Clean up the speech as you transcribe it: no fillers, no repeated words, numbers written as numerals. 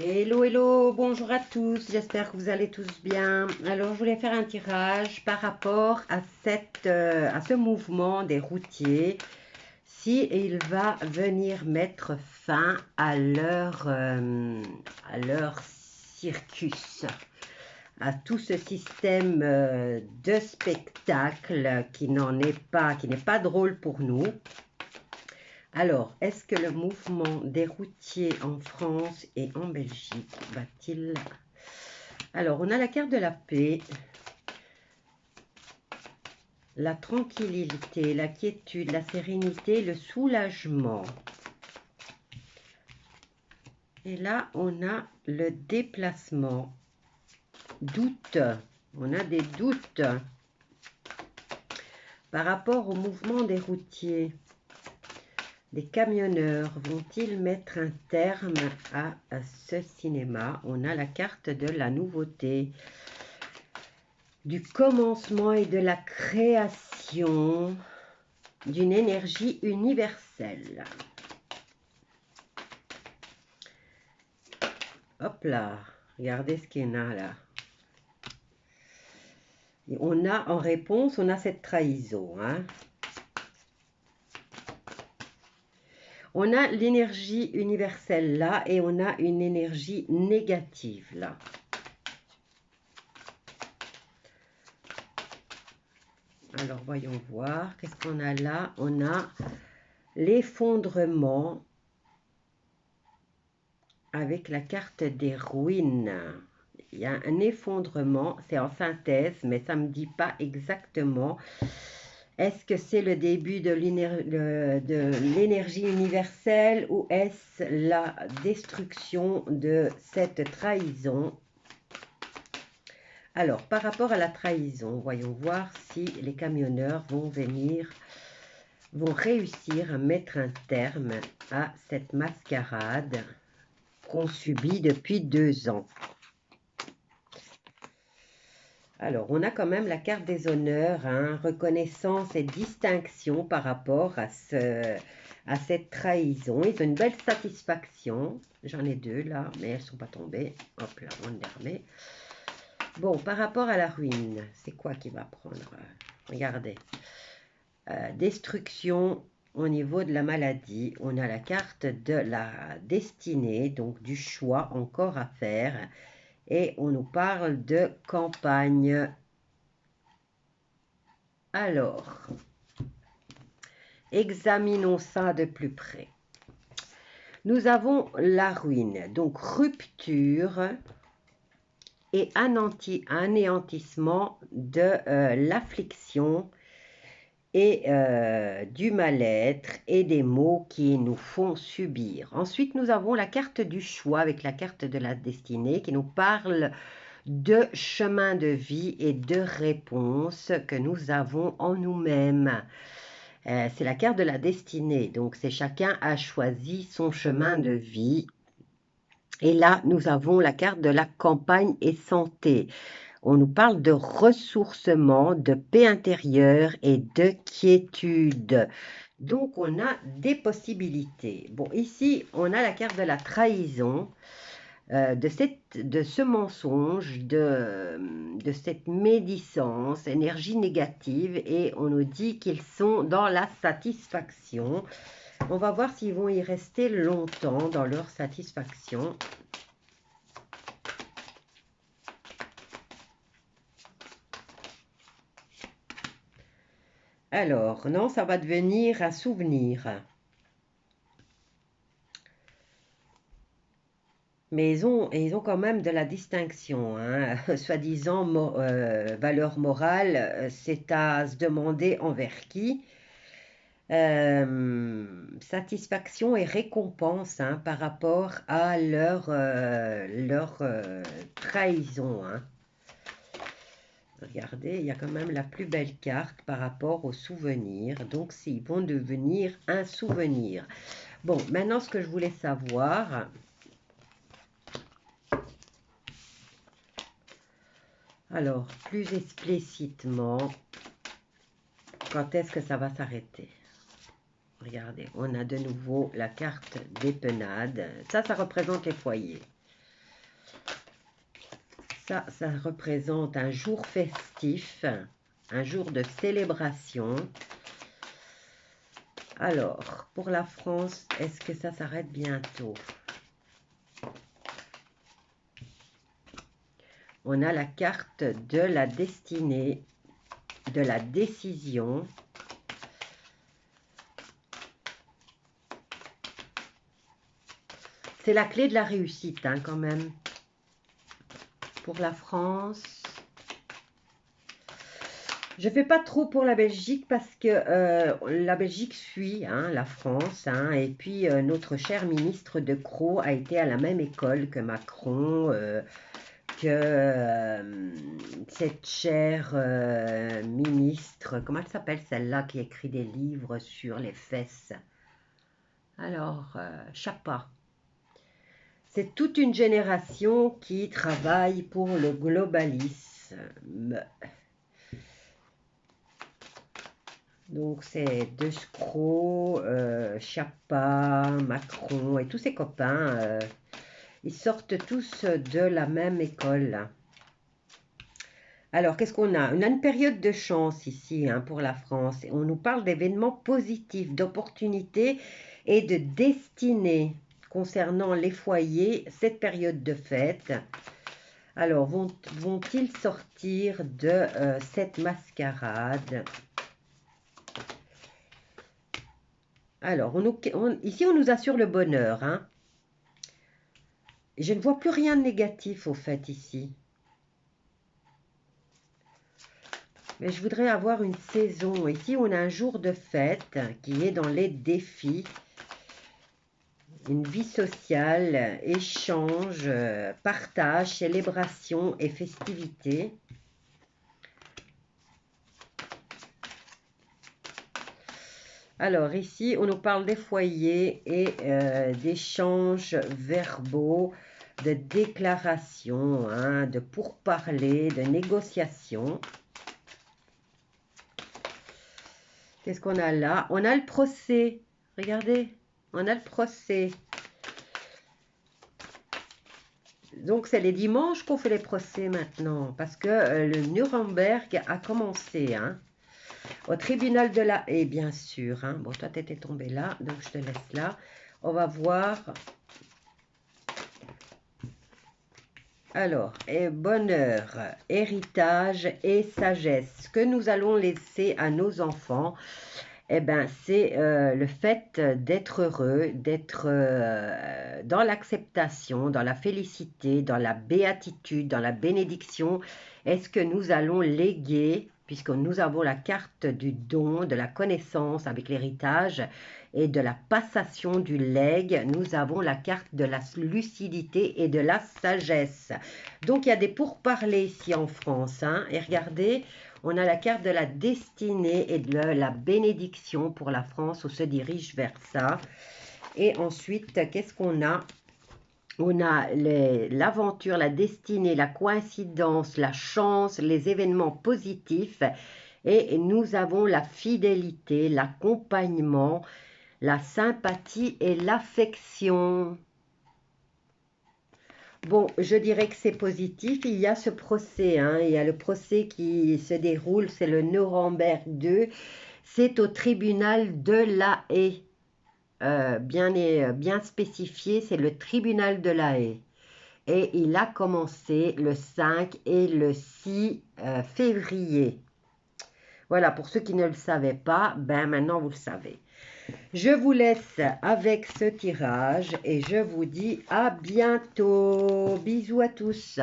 Hello, hello, bonjour à tous, j'espère que vous allez tous bien. Alors, je voulais faire un tirage par rapport à à ce mouvement des routiers, si il va venir mettre fin à leur circus, à tout ce système de spectacle qui n'est pas drôle pour nous. Alors, est-ce que le mouvement des routiers en France et en Belgique va-t-il... Alors, on a la carte de la paix, la tranquillité, la quiétude, la sérénité, le soulagement. Et là, on a le déplacement, doute. On a des doutes par rapport au mouvement des routiers. Les camionneurs vont-ils mettre un terme à ce cinéma? On a la carte de la nouveauté, du commencement et de la création d'une énergie universelle. Hop là, regardez ce qu'il y en a là. Et on a en réponse, on a cette trahison. Hein. On a l'énergie universelle là et on a une énergie négative là. Alors, voyons voir. Qu'est-ce qu'on a là? On a l'effondrement avec la carte des ruines. Il y a un effondrement, c'est en synthèse, mais ça ne me dit pas exactement. Est-ce que c'est le début de l'énergie universelle ou est-ce la destruction de cette trahison? Alors, par rapport à la trahison, voyons voir si les camionneurs vont réussir à mettre un terme à cette mascarade qu'on subit depuis 2 ans. Alors, on a quand même la carte des honneurs, hein, reconnaissance et distinction par rapport à cette trahison. Ils ont une belle satisfaction. J'en ai 2 là, mais elles ne sont pas tombées. Hop là, on les remet. Bon, par rapport à la ruine, c'est quoi qui va prendre? Regardez. Destruction au niveau de la maladie. On a la carte de la destinée, donc du choix encore à faire. Et on nous parle de campagne. Alors, examinons ça de plus près. Nous avons la ruine, donc rupture et anéantissement de l'affliction et du mal-être et des maux qui nous font subir. Ensuite, nous avons la carte du choix avec la carte de la destinée qui nous parle de chemin de vie et de réponses que nous avons en nous-mêmes. C'est la carte de la destinée, donc c'est chacun a choisi son chemin de vie. Et là, nous avons la carte de la campagne et santé. On nous parle de ressourcement, de paix intérieure et de quiétude. Donc, on a des possibilités. Bon, ici, on a la carte de la trahison. De ce mensonge, de cette médisance, énergie négative, et on nous dit qu'ils sont dans la satisfaction. On va voir s'ils vont y rester longtemps dans leur satisfaction. Alors, non, ça va devenir un souvenir. Mais ils ont quand même de la distinction, hein. Soi-disant valeur morale, c'est à se demander envers qui. Satisfaction et récompense, hein, par rapport à leur trahison. Hein. Regardez, il y a quand même la plus belle carte par rapport aux souvenirs. Donc, ils vont devenir un souvenir. Bon, maintenant, ce que je voulais savoir... Alors, plus explicitement, quand est-ce que ça va s'arrêter? Regardez, on a de nouveau la carte des penades. Ça représente les foyers. Ça représente un jour festif, un jour de célébration. Alors, pour la France, est-ce que ça s'arrête bientôt? On a la carte de la destinée, de la décision. C'est la clé de la réussite, hein, quand même. Pour la France. Je ne fais pas trop pour la Belgique parce que la Belgique suit hein, la France. Hein, et puis, notre cher ministre De Croo a été à la même école que Macron, que cette chère ministre, comment elle s'appelle celle-là qui écrit des livres sur les fesses? Alors, Chapa. C'est toute une génération qui travaille pour le globalisme. Donc, c'est De Croo, Chapa, Macron et tous ses copains. Ils sortent tous de la même école. Alors, qu'est-ce qu'on a? On a une période de chance ici hein, pour la France. On nous parle d'événements positifs, d'opportunités et de destinées concernant les foyers, cette période de fête. Alors, vont-ils sortir de cette mascarade? Alors, ici, on nous assure le bonheur. Hein. Je ne vois plus rien de négatif, au fait, ici. Mais je voudrais avoir une saison. Ici, on a un jour de fête qui est dans les défis. Une vie sociale, échange, partage, célébration et festivité. Alors ici, on nous parle des foyers et d'échanges verbaux, de déclarations, hein, de pourparlers, de négociations. Qu'est-ce qu'on a là? On a le procès. Regardez, on a le procès. Donc, c'est les dimanches qu'on fait les procès maintenant. Parce que le Nuremberg a commencé. Hein, au tribunal de la Haye, bien sûr. Hein. Bon, toi, tu étais tombé là. Donc, je te laisse là. On va voir. Alors, bonheur, héritage et sagesse. Ce que nous allons laisser à nos enfants, eh ben, c'est le fait d'être heureux, d'être dans l'acceptation, dans la félicité, dans la béatitude, dans la bénédiction. Est-ce que nous allons léguer, puisque nous avons la carte du don, de la connaissance avec l'héritage et de la passation du legs, nous avons la carte de la lucidité et de la sagesse. Donc, il y a des pourparlers ici en France. Hein, et regardez, on a la carte de la destinée et de la bénédiction pour la France. On se dirige vers ça. Et ensuite, qu'est-ce qu'on a? On a l'aventure, la destinée, la coïncidence, la chance, les événements positifs. Et nous avons la fidélité, l'accompagnement, la sympathie et l'affection. Bon, je dirais que c'est positif. Il y a ce procès, hein. Il y a le procès qui se déroule, c'est le Nuremberg 2. C'est au tribunal de la Haye. Bien spécifié, c'est le tribunal de la Haye. Et il a commencé le 5 et le 6 février. Voilà, pour ceux qui ne le savaient pas, ben maintenant vous le savez. Je vous laisse avec ce tirage et je vous dis à bientôt. Bisous à tous.